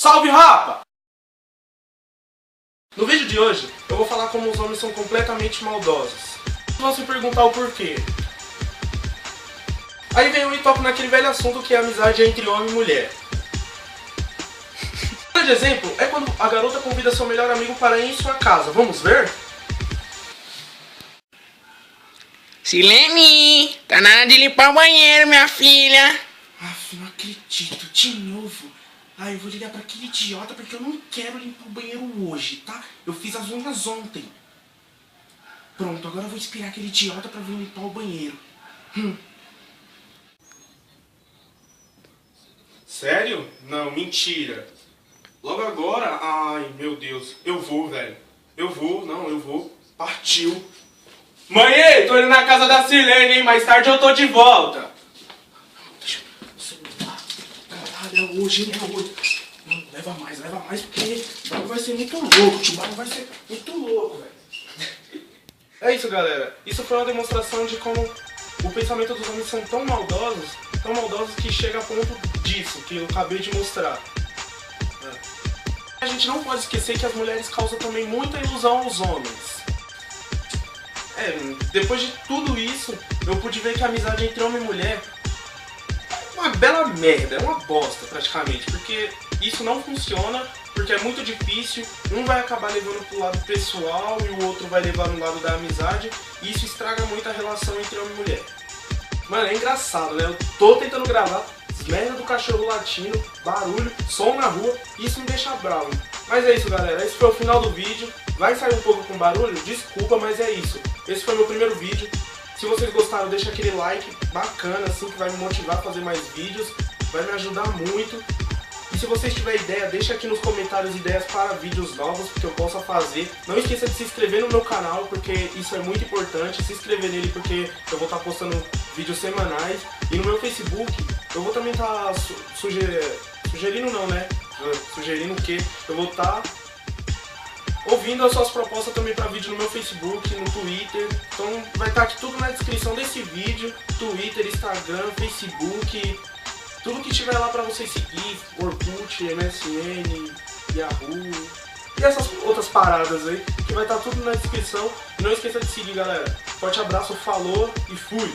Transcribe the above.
Salve, rapa! No vídeo de hoje, eu vou falar como os homens são completamente maldosos. Vocês vão se perguntar o porquê. Aí vem eu e toco naquele velho assunto que é a amizade entre homem e mulher. Um grande exemplo é quando a garota convida seu melhor amigo para ir em sua casa. Vamos ver? Silene, tá na hora de limpar o banheiro, minha filha. Aff, não acredito, de novo. Eu vou ligar pra aquele idiota porque eu não quero limpar o banheiro hoje, tá? Eu fiz as unhas ontem. Pronto, agora eu vou esperar aquele idiota pra vir limpar o banheiro. Sério? Não, mentira. Logo agora? Ai, meu Deus. Eu vou, velho. Eu vou. Partiu. Mãe, tô indo na casa da Silene, hein? Mais tarde eu tô de volta. Deixa o celular. Caralho, é hoje. Não, leva mais, porque o bagulho vai ser muito louco. O bagulho vai ser muito louco, velho. É isso, galera. Isso foi uma demonstração de como o pensamento dos homens são tão maldosos que chega a ponto disso, que eu acabei de mostrar. A gente não pode esquecer que as mulheres causam também muita ilusão aos homens. Depois de tudo isso, eu pude ver que a amizade entre homem e mulher é uma bela merda, é uma bosta praticamente, porque isso não funciona, porque é muito difícil, um vai acabar levando pro lado pessoal e o outro vai levar no lado da amizade, e isso estraga muito a relação entre homem e mulher. Mano, é engraçado, né? Eu tô tentando gravar, merda do cachorro latindo, barulho, som na rua, isso me deixa bravo. Mas é isso, galera, esse foi o final do vídeo. Vai sair um pouco com barulho? Desculpa, mas é isso. Esse foi meu primeiro vídeo. Se vocês gostaram, deixa aquele like bacana, assim, que vai me motivar a fazer mais vídeos. Vai me ajudar muito. E se vocês tiverem ideia, deixa aqui nos comentários ideias para vídeos novos que eu possa fazer. Não esqueça de se inscrever no meu canal, porque isso é muito importante. Se inscrever nele, porque eu vou estar postando vídeos semanais. E no meu Facebook, eu vou também estar sugerindo não, né? Sugerindo que eu vou estar ouvindo as suas propostas também para vídeo no meu Facebook, no Twitter. Então vai estar aqui tudo na descrição desse vídeo. Twitter, Instagram, Facebook, tudo que tiver lá para vocês seguir. Orkut, MSN, Yahoo e essas outras paradas aí, que vai estar tudo na descrição. E não esqueça de seguir, galera. Forte abraço, falou e fui!